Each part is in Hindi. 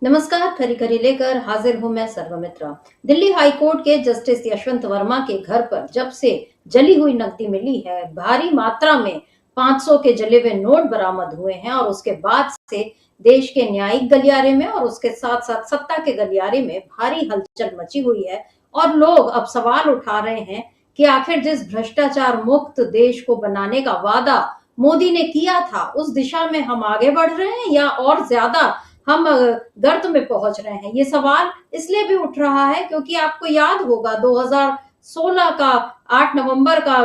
नमस्कार। खरी खरी लेकर हाजिर हूं मैं सर्वमित्रा। दिल्ली हाई कोर्ट के जस्टिस यशवंत वर्मा के घर पर जब से जली हुई नकदी मिली है, भारी मात्रा में 500 के जले हुए नोट बरामद हुए हैं और उसके बाद से देश के न्यायिक गलियारे में और उसके साथ साथ सत्ता के गलियारे में भारी हलचल मची हुई है। और लोग अब सवाल उठा रहे हैं कि आखिर जिस भ्रष्टाचार मुक्त देश को बनाने का वादा मोदी ने किया था, उस दिशा में हम आगे बढ़ रहे हैं या और ज्यादा हम गर्त में पहुंच रहे हैं। ये सवाल इसलिए भी उठ रहा है क्योंकि आपको याद होगा 2016 का 8 नवंबर का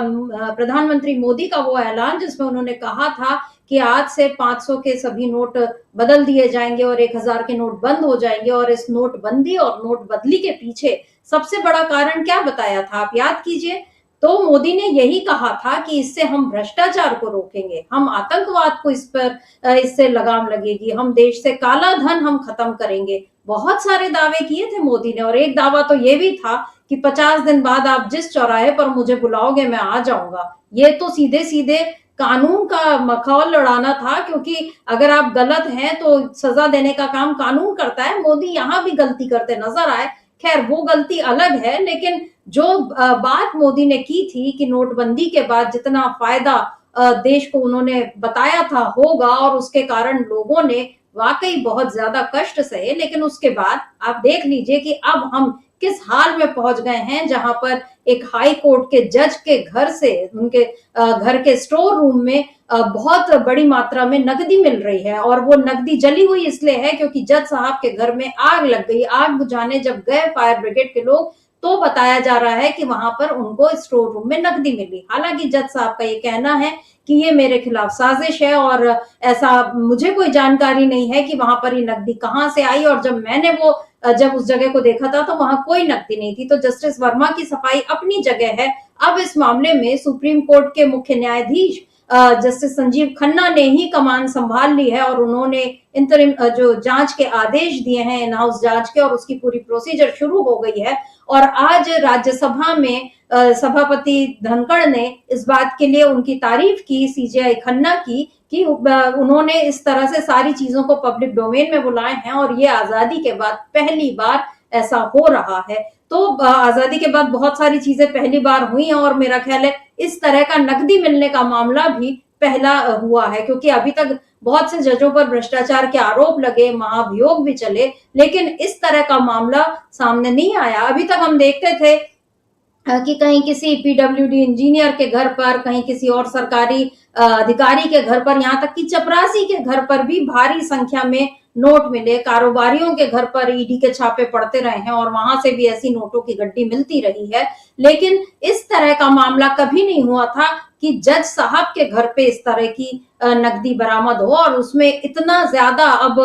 प्रधानमंत्री मोदी का वो ऐलान, जिसमें उन्होंने कहा था कि आज से 500 के सभी नोट बदल दिए जाएंगे और 1000 के नोट बंद हो जाएंगे। और इस नोटबंदी और नोट बदली के पीछे सबसे बड़ा कारण क्या बताया था, आप याद कीजिए। तो मोदी ने यही कहा था कि इससे हम भ्रष्टाचार को रोकेंगे, हम आतंकवाद को इस पर इससे लगाम लगेगी, हम देश से काला धन हम खत्म करेंगे। बहुत सारे दावे किए थे मोदी ने और एक दावा तो ये भी था कि 50 दिन बाद आप जिस चौराहे पर मुझे बुलाओगे मैं आ जाऊंगा। ये तो सीधे सीधे कानून का मखौल लड़ाना था, क्योंकि अगर आप गलत हैं तो सजा देने का काम कानून करता है। मोदी यहाँ भी गलती करते नजर आए। खैर, वो गलती अलग है, लेकिन जो बात मोदी ने की थी कि नोटबंदी के बाद जितना फायदा देश को उन्होंने बताया था होगा, और उसके कारण लोगों ने वाकई बहुत ज्यादा कष्ट सहे। लेकिन उसके बाद आप देख लीजिए कि अब हम किस हाल में पहुंच गए हैं, जहां पर एक हाई कोर्ट के जज के घर से उनके घर के स्टोर रूम में बहुत बड़ी मात्रा में नकदी मिल रही है। और वो नकदी जली हुई इसलिए है क्योंकि जज साहब के घर में आग लग गई। आग बुझाने जब गए फायर ब्रिगेड के लोग, तो बताया जा रहा है कि वहां पर उनको स्टोर रूम में नकदी मिली। हालांकि जज साहब का ये कहना है कि ये मेरे खिलाफ साजिश है और ऐसा मुझे कोई जानकारी नहीं है कि वहां पर ये नकदी कहां से आई। और जब मैंने जब उस जगह को देखा था तो वहां कोई नकदी नहीं थी। तो जस्टिस वर्मा की सफाई अपनी जगह है। अब इस मामले में सुप्रीम कोर्ट के मुख्य न्यायाधीश जस्टिस संजीव खन्ना ने ही कमान संभाल ली है और उन्होंने इंतरिम जो जांच के आदेश दिए हैं इन हाउस जांच के, और उसकी पूरी प्रोसीजर शुरू हो गई है। और आज राज्यसभा में सभापति धनखड़ ने इस बात के लिए उनकी तारीफ की, सीजेआई खन्ना की, कि उन्होंने इस तरह से सारी चीजों को पब्लिक डोमेन में बुलाए हैं और ये आजादी के बाद पहली बार ऐसा हो रहा है। तो आजादी के बाद बहुत सारी चीजें पहली बार हुई हैं और मेरा ख्याल है इस तरह का नकदी मिलने का मामला भी पहला हुआ है, क्योंकि अभी तक बहुत से जजों पर भ्रष्टाचार के आरोप लगे, महाभियोग भी चले, लेकिन इस तरह का मामला सामने नहीं आया। अभी तक हम देखते थे कि कहीं किसी पीडब्ल्यूडी इंजीनियर के घर पर, कहीं किसी और सरकारी अधिकारी के घर पर, यहाँ तक कि चपरासी के घर पर भी भारी संख्या में नोट मिले। कारोबारियों के घर पर ईडी के छापे पड़ते रहे हैं और वहां से भी ऐसी नोटों की गड्डी मिलती रही है। लेकिन इस तरह का मामला कभी नहीं हुआ था कि जज साहब के घर पे इस तरह की नकदी बरामद हो। और उसमें इतना ज्यादा अब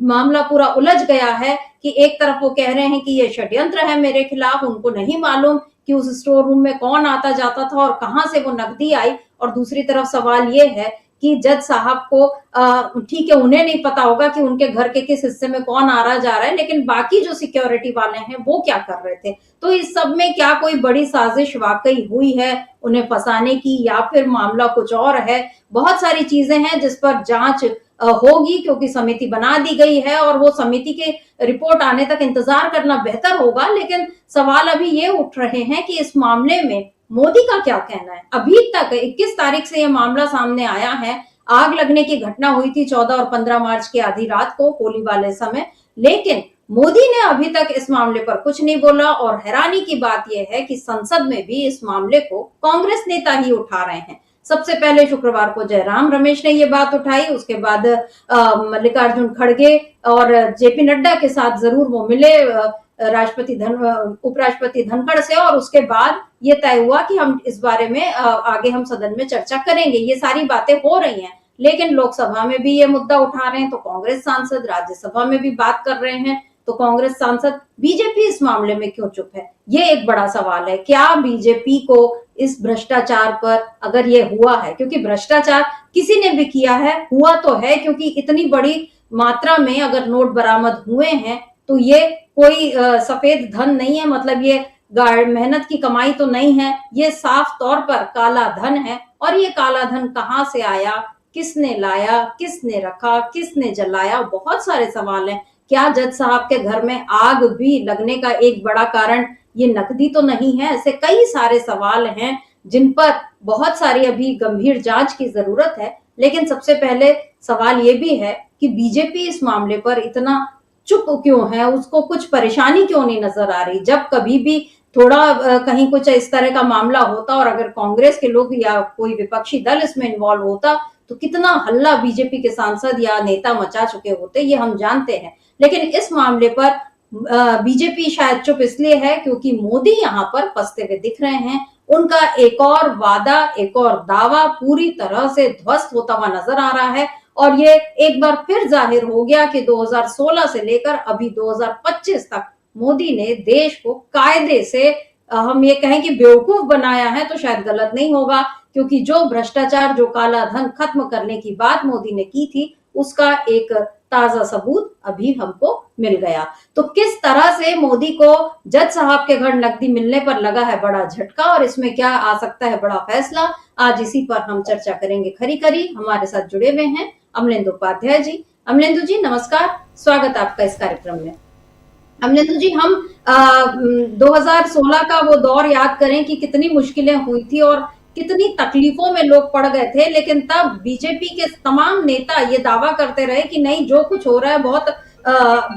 मामला पूरा उलझ गया है कि एक तरफ वो कह रहे हैं कि ये षड्यंत्र है मेरे खिलाफ, उनको नहीं मालूम कि उस स्टोर रूम में कौन आता जाता था और कहां से वो नकदी आई। और दूसरी तरफ सवाल ये है कि जज साहब को ठीक है, उन्हें नहीं पता होगा कि उनके घर के किस हिस्से में कौन आ रहा जा रहा है, लेकिन बाकी जो सिक्योरिटी वाले हैं वो क्या कर रहे थे। तो इस सब में क्या कोई बड़ी साजिश वाकई हुई है उन्हें फंसाने की, या फिर मामला कुछ और है। बहुत सारी चीजें हैं जिस पर जांच होगी, क्योंकि समिति बना दी गई है और वो समिति के रिपोर्ट आने तक इंतजार करना बेहतर होगा। लेकिन सवाल अभी ये उठ रहे हैं कि इस मामले में मोदी का क्या कहना है। अभी तक 21 तारीख से यह मामला सामने आया है। आग लगने की घटना हुई थी 14 और 15 मार्च की आधी रात को, होली वाले समय, लेकिन मोदी ने अभी तक इस मामले पर कुछ नहीं बोला। और हैरानी की बात यह है कि संसद में भी इस मामले को कांग्रेस नेता ही उठा रहे हैं। सबसे पहले शुक्रवार को जयराम रमेश ने ये बात उठाई, उसके बाद मल्लिकार्जुन खड़गे और जेपी नड्डा के साथ जरूर वो मिले उपराष्ट्रपति धनखड़ से, और उसके बाद ये तय हुआ कि हम इस बारे में आगे हम सदन में चर्चा करेंगे। ये सारी बातें हो रही हैं, लेकिन लोकसभा में भी ये मुद्दा उठा रहे हैं तो कांग्रेस सांसद, राज्यसभा में भी बात कर रहे हैं तो कांग्रेस सांसद, बीजेपी इस मामले में क्यों चुप है, ये एक बड़ा सवाल है। क्या बीजेपी को इस भ्रष्टाचार पर, अगर ये हुआ है, क्योंकि भ्रष्टाचार किसी ने भी किया है, हुआ तो है, क्योंकि इतनी बड़ी मात्रा में अगर नोट बरामद हुए हैं तो ये कोई सफेद धन नहीं है, मतलब ये मेहनत की कमाई तो नहीं है, ये साफ तौर पर काला धन है। और ये काला धन कहां से आया, किसने लाया, किसने रखा, किसने जलाया, बहुत सारे सवाल हैं। क्या जज साहब के घर में आग भी लगने का एक बड़ा कारण ये नकदी तो नहीं है? ऐसे कई सारे सवाल हैं जिन पर बहुत सारी अभी गंभीर जांच की जरूरत है। लेकिन सबसे पहले सवाल ये भी है कि बीजेपी इस मामले पर इतना चुप क्यों है, उसको कुछ परेशानी क्यों नहीं नजर आ रही? जब कभी भी थोड़ा कहीं कुछ इस तरह का मामला होता और अगर कांग्रेस के लोग या कोई विपक्षी दल इसमें इन्वॉल्व होता तो कितना हल्ला बीजेपी के सांसद या नेता मचा चुके होते, ये हम जानते हैं। लेकिन इस मामले पर बीजेपी शायद चुप इसलिए है क्योंकि मोदी यहाँ पर फंसते हुए दिख रहे हैं। उनका एक और वादा, एक और दावा पूरी तरह से ध्वस्त होता हुआ नजर आ रहा है और ये एक बार फिर जाहिर हो गया कि 2016 से लेकर अभी 2025 तक मोदी ने देश को कायदे से हम ये कहें कि बेवकूफ बनाया है तो शायद गलत नहीं होगा, क्योंकि जो भ्रष्टाचार, जो काला धन खत्म करने की बात मोदी ने की थी उसका एक ताजा सबूत अभी हमको मिल गया। तो किस तरह से मोदी को जज साहब के घर नकदी मिलने पर लगा है बड़ा झटका और इसमें क्या आ सकता है बड़ा फैसला, आज इसी पर हम चर्चा करेंगे खरी खरी। हमारे साथ जुड़े हुए हैं अमलेंदु उपाध्याय जी। अमलेंदु जी नमस्कार, स्वागत आपका इस कार्यक्रम में। अमलेंदु जी, हम 2016 का वो दौर याद करें कि कितनी मुश्किलें हुई थी और कितनी तकलीफों में लोग पड़ गए थे, लेकिन तब बीजेपी के तमाम नेता ये दावा करते रहे कि नहीं, जो कुछ हो रहा है बहुत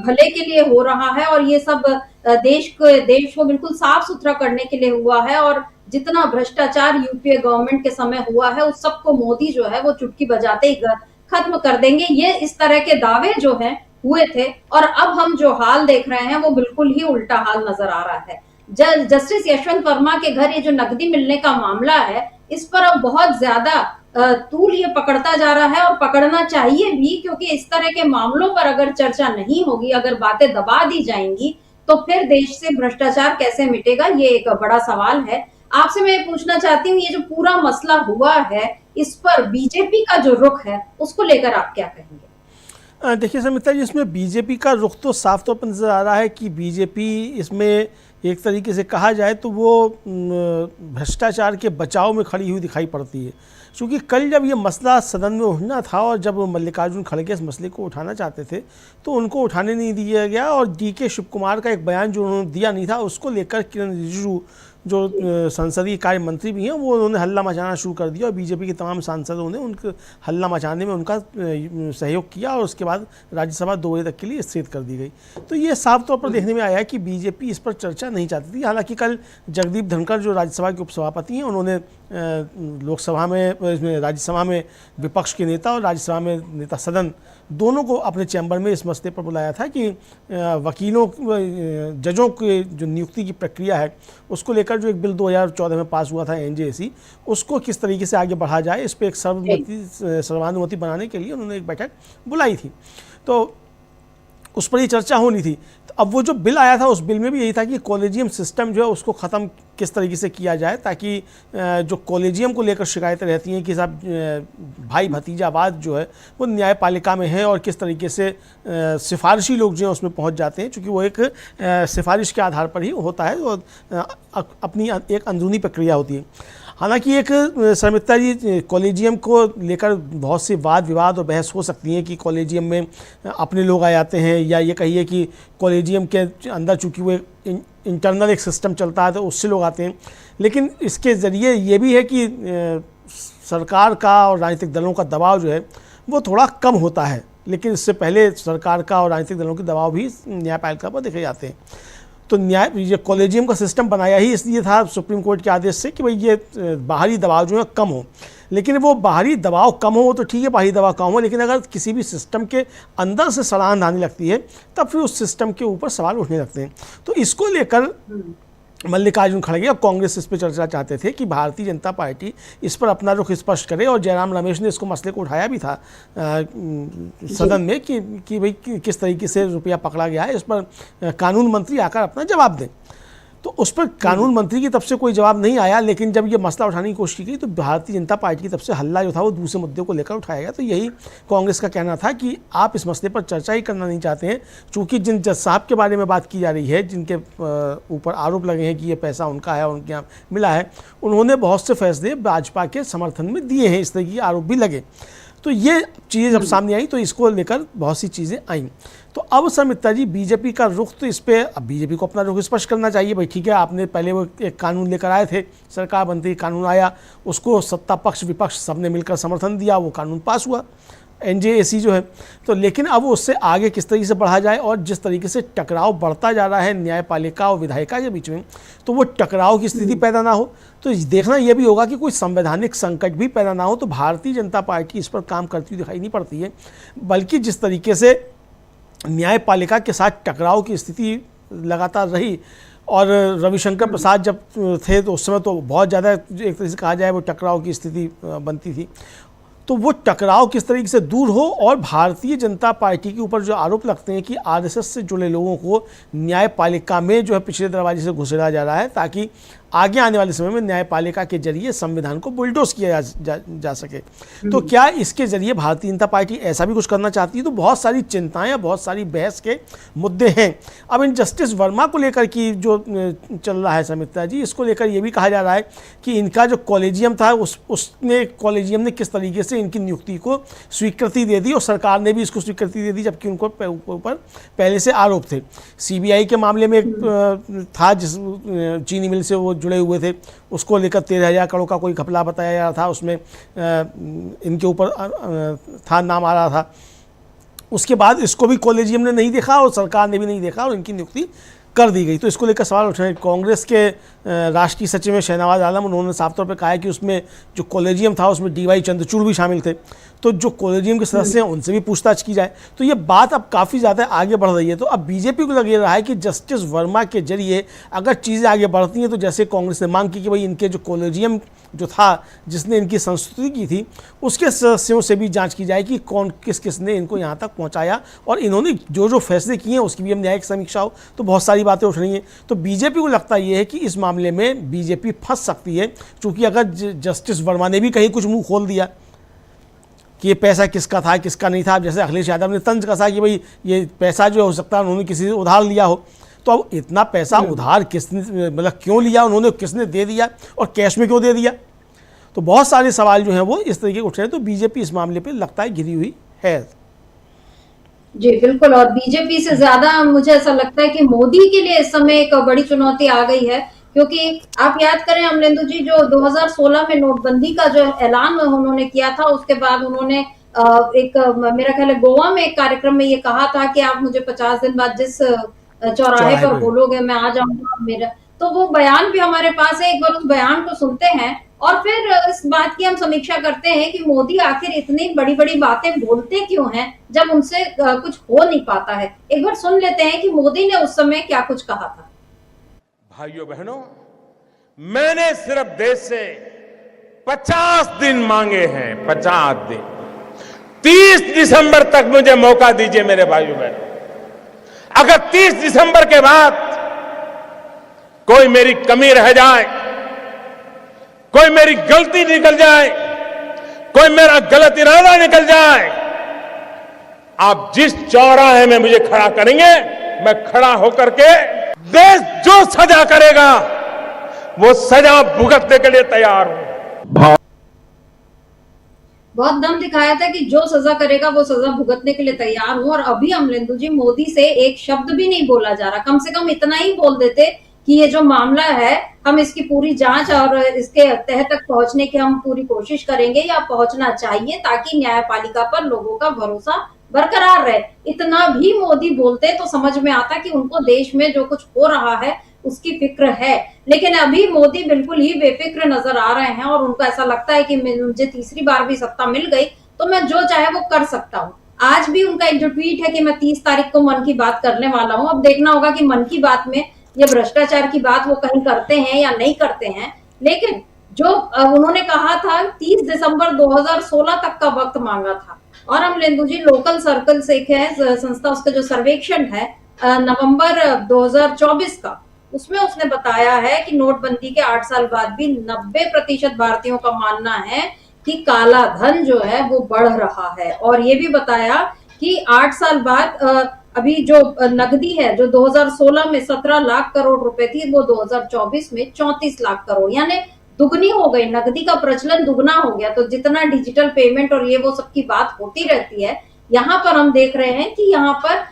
भले के लिए हो रहा है और ये सब देश को बिल्कुल साफ सुथरा करने के लिए हुआ है और जितना भ्रष्टाचार यूपीए गवर्नमेंट के समय हुआ है उस सबको मोदी जो है वो चुटकी बजाते ही खत्म कर देंगे। ये इस तरह के दावे जो हैं हुए थे और अब हम जो हाल देख रहे हैं वो बिल्कुल ही उल्टा हाल नजर आ रहा है। जस्टिस यशवंत वर्मा के घर ये जो नकदी मिलने का मामला है, इस पर अब बहुत ज्यादा तूल ये पकड़ता जा रहा है और पकड़ना चाहिए भी, क्योंकि इस तरह के मामलों पर अगर चर्चा नहीं होगी, अगर बातें दबा दी जाएंगी तो फिर देश से भ्रष्टाचार कैसे मिटेगा, ये एक बड़ा सवाल है। आपसे मैं पूछना चाहती हूँ, ये जो पूरा मसला हुआ है इस पर बीजेपी का जो रुख है उसको लेकर आप क्या कहेंगे? देखिए समिता जी, इसमें बीजेपी का रुख तो साफ तौर पर नज़र आ रहा है कि बीजेपी इसमें एक तरीके से कहा जाए तो वो भ्रष्टाचार के बचाव में खड़ी हुई दिखाई पड़ती है। क्योंकि कल जब ये मसला सदन में उठना था और जब मल्लिकार्जुन खड़गे इस मसले को उठाना चाहते थे तो उनको उठाने नहीं दिया गया और डीके शिव कुमार का एक बयान जो उन्होंने दिया नहीं था उसको लेकर किरण रिजिजू जो संसदीय कार्य मंत्री भी हैं वो उन्होंने हल्ला मचाना शुरू कर दिया और बीजेपी के तमाम सांसदों ने उनके हल्ला मचाने में उनका सहयोग किया और उसके बाद राज्यसभा 2 बजे तक के लिए स्थगित कर दी गई। तो ये साफ तौर पर देखने में आया कि बीजेपी इस पर चर्चा नहीं चाहती थी। हालांकि कल जगदीप धनखड़ जो राज्यसभा के उपसभापति हैं उन्होंने लोकसभा में, राज्यसभा में विपक्ष के नेता और राज्यसभा में नेता सदन दोनों को अपने चैम्बर में इस मसले पर बुलाया था कि वकीलों, जजों के जो नियुक्ति की प्रक्रिया है उसको लेकर जो एक बिल 2014 में पास हुआ था एनजेसी, उसको किस तरीके से आगे बढ़ा जाए, इस पर एक सर्वानुमति बनाने के लिए उन्होंने एक बैठक बुलाई थी। तो उस पर ही चर्चा होनी थी। तो अब वो जो बिल आया था उस बिल में भी यही था कि कॉलेजियम सिस्टम जो है उसको ख़त्म किस तरीके से किया जाए ताकि जो कॉलेजियम को लेकर शिकायतें रहती हैं कि साहब भाई भतीजावाद जो है वो न्यायपालिका में है और किस तरीके से सिफारिशी लोग जो हैं उसमें पहुंच जाते हैं, चूँकि वो एक सिफारिश के आधार पर ही होता है और अपनी एक अंदरूनी प्रक्रिया होती है। हालांकि एक समिता जी, कॉलेजियम को लेकर बहुत सी वाद विवाद और बहस हो सकती है कि कॉलेजियम में अपने लोग आ जाते हैं या ये कहिए कि कॉलेजियम के अंदर चूँकि वो इंटरनल एक सिस्टम चलता है तो उससे लोग आते हैं। लेकिन इसके ज़रिए ये भी है कि सरकार का और राजनीतिक दलों का दबाव जो है वो थोड़ा कम होता है, लेकिन इससे पहले सरकार का और राजनीतिक दलों के दबाव भी न्यायपालिका पर देखे जाते हैं। तो ये कॉलेजियम का सिस्टम बनाया ही इसलिए था सुप्रीम कोर्ट के आदेश से कि भाई ये बाहरी दबाव जो है कम हो। लेकिन वो बाहरी दबाव कम हो तो ठीक है, बाहरी दबाव कम हो, लेकिन अगर किसी भी सिस्टम के अंदर से सड़ान आने लगती है तब फिर उस सिस्टम के ऊपर सवाल उठने लगते हैं। तो इसको लेकर मल्लिकार्जुन खड़गे और कांग्रेस इस पर चर्चा चाहते थे कि भारतीय जनता पार्टी इस पर अपना रुख स्पष्ट करे और जयराम रमेश ने इसको मसले को उठाया भी था सदन में कि भाई किस तरीके से रुपया पकड़ा गया है, इस पर कानून मंत्री आकर अपना जवाब दें। तो उस पर कानून मंत्री की तरफ से कोई जवाब नहीं आया, लेकिन जब ये मसला उठाने की कोशिश की तो भारतीय जनता पार्टी की तरफ से हल्ला जो था वो दूसरे मुद्दे को लेकर उठाया गया। तो यही कांग्रेस का कहना था कि आप इस मसले पर चर्चा ही करना नहीं चाहते हैं, चूँकि जिन जज साहब के बारे में बात की जा रही है, जिनके ऊपर आरोप लगे हैं कि ये पैसा उनका है, उनके यहाँ मिला है, उन्होंने बहुत से फैसले भाजपा के समर्थन में दिए हैं, इस तरह के आरोप भी लगे। तो ये चीज़ें जब सामने आई तो इसको लेकर बहुत सी चीज़ें आई। तो अब सर मित्रा जी, बीजेपी का रुख तो इस पे, अब बीजेपी को अपना रुख स्पष्ट करना चाहिए। भाई ठीक है, आपने पहले वो एक कानून लेकर आए थे, सरकार बनती, कानून आया, उसको सत्ता पक्ष विपक्ष सबने मिलकर समर्थन दिया, वो कानून पास हुआ, NJAC जो है। तो लेकिन अब उससे आगे किस तरीके से बढ़ा जाए, और जिस तरीके से टकराव बढ़ता जा रहा है न्यायपालिका और विधायिका के बीच में, तो वो टकराव की स्थिति पैदा ना हो, तो देखना यह भी होगा कि कोई संवैधानिक संकट भी पैदा ना हो। तो भारतीय जनता पार्टी इस पर काम करती हुई दिखाई नहीं पड़ती है, बल्कि जिस तरीके से न्यायपालिका के साथ टकराव की स्थिति लगातार रही, और रविशंकर प्रसाद जब थे तो उस समय तो बहुत ज़्यादा एक तरीके से कहा जाए वो टकराव की स्थिति बनती थी। तो वो टकराव किस तरीके से दूर हो, और भारतीय जनता पार्टी के ऊपर जो आरोप लगते हैं कि RSS से जुड़े लोगों को न्यायपालिका में जो है पिछले दरवाजे से घुसेड़ा जा रहा है, ताकि आगे आने वाले समय में न्यायपालिका के जरिए संविधान को बुलडोज किया जा सके। तो क्या इसके जरिए भारतीय जनता पार्टी ऐसा भी कुछ करना चाहती है? तो बहुत सारी चिंताएं, बहुत सारी बहस के मुद्दे हैं। अब इन जस्टिस वर्मा को लेकर की जो चल रहा है समिता जी, इसको लेकर ये भी कहा जा रहा है कि इनका जो कॉलेजियम था उसने कॉलेजियम ने किस तरीके से इनकी नियुक्ति को स्वीकृति दे दी, और सरकार ने भी इसको स्वीकृति दे दी, जबकि उनको ऊपर पहले से आरोप थे। CBI के मामले में था, जिस चीनी मिल से वो जुड़े हुए थे, उसको लेकर 13,000 करोड़ का कोई घपला बताया जा रहा था, उसमें इनके ऊपर था, नाम आ रहा था। उसके बाद इसको भी कॉलेजियम ने नहीं देखा और सरकार ने भी नहीं देखा, और इनकी नियुक्ति कर दी गई। तो इसको लेकर सवाल उठ रहे हैं। कांग्रेस के राष्ट्रीय सचिव हैं शहनवाज आलम, उन्होंने साफ तौर पर कहा है कि उसमें जो कॉलेजियम था उसमें DY चंद्रचूड़ भी शामिल थे, तो जो कॉलेजियम के सदस्य हैं उनसे भी पूछताछ की जाए। तो ये बात अब काफ़ी ज़्यादा आगे बढ़ रही है। तो अब बीजेपी को लग रहा है कि जस्टिस वर्मा के जरिए अगर चीज़ें आगे बढ़ती हैं, तो जैसे कांग्रेस ने मांग की कि भाई इनके जो कॉलेजियम जो था जिसने इनकी संस्तुति की थी, उसके सदस्यों से भी जांच की जाए कि कौन किस ने इनको यहाँ तक पहुँचाया, और इन्होंने जो जो फैसले किए हैं उसकी भी हम न्यायिक समीक्षा हो। तो बहुत सारी बातें उठ रही हैं। तो बीजेपी को लगता ये है कि इस मामले में बीजेपी फंस सकती है, क्योंकि अगर जस्टिस वर्मा ने भी कहीं कुछ मुंह खोल दिया कि ये पैसा किसका था किसका नहीं था, जैसे अखिलेश यादव ने तंज कसा कि भाई ये पैसा जो हो सकता है उन्होंने किसी से उधार लिया हो, तो अब इतना पैसा उधार किसने, मतलब क्यों लिया उन्होंने, किसने दे दिया, और कैश में क्यों दे दिया। तो बहुत सारे सवाल जो हैं वो इस तरीके उठ रहे हैं। तो बीजेपी इस मामले पे लगता है घिरी हुई है। जी बिल्कुल, और बीजेपी से ज्यादा मुझे ऐसा लगता है कि मोदी के लिए इस समय एक बड़ी चुनौती आ गई है, क्योंकि आप याद करें अमलेंदु जी, जो 2016 में नोटबंदी का जो ऐलान उन्होंने किया था, उसके बाद उन्होंने एक मेरा ख्याल है गोवा में एक कार्यक्रम में ये कहा था कि आप मुझे 50 दिन बाद जिस चौराहे पर बोलोगे मैं आ जाऊंगा मेरा। तो वो बयान भी हमारे पास है, एक बार उस बयान को सुनते हैं और फिर इस बात की हम समीक्षा करते हैं कि मोदी आखिर इतनी बड़ी बड़ी बातें बोलते क्यों हैं जब उनसे कुछ हो नहीं पाता है। एक बार सुन लेते हैं कि मोदी ने उस समय क्या कुछ कहा था। भाइयों बहनों, मैंने सिर्फ देश से 50 दिन मांगे हैं, 50 दिन। 30 दिसंबर तक मुझे मौका दीजिए मेरे भाइयों बहनों। अगर 30 दिसंबर के बाद कोई मेरी कमी रह जाए, कोई मेरी गलती निकल जाए, कोई मेरा गलत इरादा निकल जाए, आप जिस चौराहे में मुझे खड़ा करेंगे, मैं खड़ा होकर के देश जो सजा करेगा वो सजा भुगतने के लिए तैयार हूं। बहुत दम दिखाया था कि जो सजा करेगा वो सजा भुगतने के लिए तैयार हूं। और अभी अमलेंदु जी, मोदी से एक शब्द भी नहीं बोला जा रहा। कम से कम इतना ही बोल देते कि ये जो मामला है हम इसकी पूरी जांच और इसके तह तक पहुंचने की हम पूरी कोशिश करेंगे, या पहुंचना चाहिए, ताकि न्यायपालिका पर लोगों का भरोसा बरकरार रहे। इतना भी मोदी बोलते तो समझ में आता कि उनको देश में जो कुछ हो रहा है उसकी फिक्र है। लेकिन अभी मोदी बिल्कुल ही बेफिक्र नजर आ रहे हैं और उनको ऐसा लगता है कि मुझे तीसरी बार भी सत्ता मिल गई तो मैं जो चाहे वो कर सकता हूँ। आज भी उनका एक जो ट्वीट है कि मैं 30 तारीख को मन की बात करने वाला हूँ। अब देखना होगा कि मन की बात में ये भ्रष्टाचार की बात वो कहीं करते हैं या नहीं करते हैं। लेकिन जो उन्होंने कहा था 30 दिसंबर 2016 तक का वक्त मांगा था। और अमलेंदु जी, लोकल सर्कल से एक है संस्था, उसका जो सर्वेक्षण है नवंबर 2024 का, उसमें उसने बताया है कि नोटबंदी के 8 साल बाद भी 90% भारतीयों का मानना है कि काला धन जो है वो बढ़ रहा है। और ये भी बताया कि 8 साल बाद अभी जो नकदी है जो 2016 में 17 लाख करोड़ रुपए थी, वो 2024 में 34 लाख करोड़, यानी दुगनी हो गई, नकदी का प्रचलन दुगना हो गया। तो जितना डिजिटल पेमेंट और ये वो सबकी बात होती रहती है, यहाँ पर हम देख रहे हैं कि यहाँ पर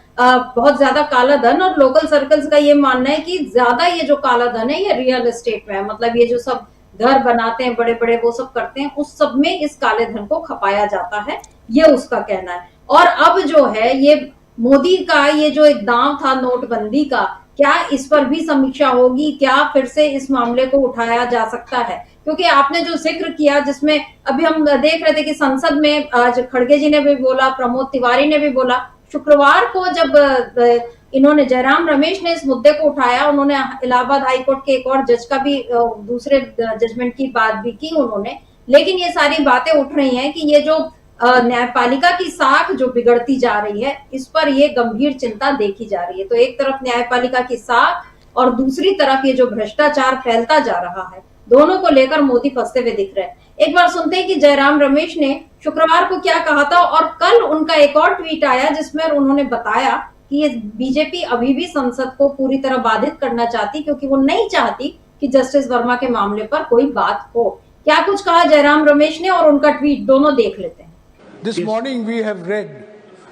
बहुत ज्यादा काला धन, और लोकल सर्कल्स का ये मानना है कि ज्यादा ये जो काला धन है ये रियल एस्टेट में है। मतलब ये जो सब घर बनाते हैं बड़े बड़े, वो सब करते हैं, उस सब में इस काले धन को खपाया जाता है, ये उसका कहना है। और अब जो है ये मोदी का ये जो एक दांव था नोटबंदी का, क्या इस पर भी समीक्षा होगी? क्या फिर से इस मामले को उठाया जा सकता है? क्योंकि आपने जो जिक्र किया, जिसमें अभी हम देख रहे थे कि संसद में आज खड़गे जी ने भी बोला, प्रमोद तिवारी ने भी बोला, शुक्रवार को जब इन्होंने जयराम रमेश ने इस मुद्दे को उठाया, उन्होंने इलाहाबाद हाईकोर्ट के एक और जज का भी दूसरे जजमेंट की बात भी की उन्होंने। लेकिन ये सारी बातें उठ रही हैं कि ये जो न्यायपालिका की साख जो बिगड़ती जा रही है, इस पर ये गंभीर चिंता देखी जा रही है। तो एक तरफ न्यायपालिका की साख और दूसरी तरफ ये जो भ्रष्टाचार फैलता जा रहा है, दोनों को लेकर मोदी फंसते हुए दिख रहे हैं। एक बार सुनते हैं कि जयराम रमेश ने शुक्रवार को क्या कहा था, और कल उनका एक और ट्वीट आया जिसमें उन्होंने बताया कि ये बीजेपी अभी भी संसद को पूरी तरह बाधित करना चाहती, क्योंकि वो नहीं चाहती कि जस्टिस वर्मा के मामले पर कोई बात हो। क्या कुछ कहा जयराम रमेश ने और उनका ट्वीट, दोनों देख लेते हैं। This morning we have read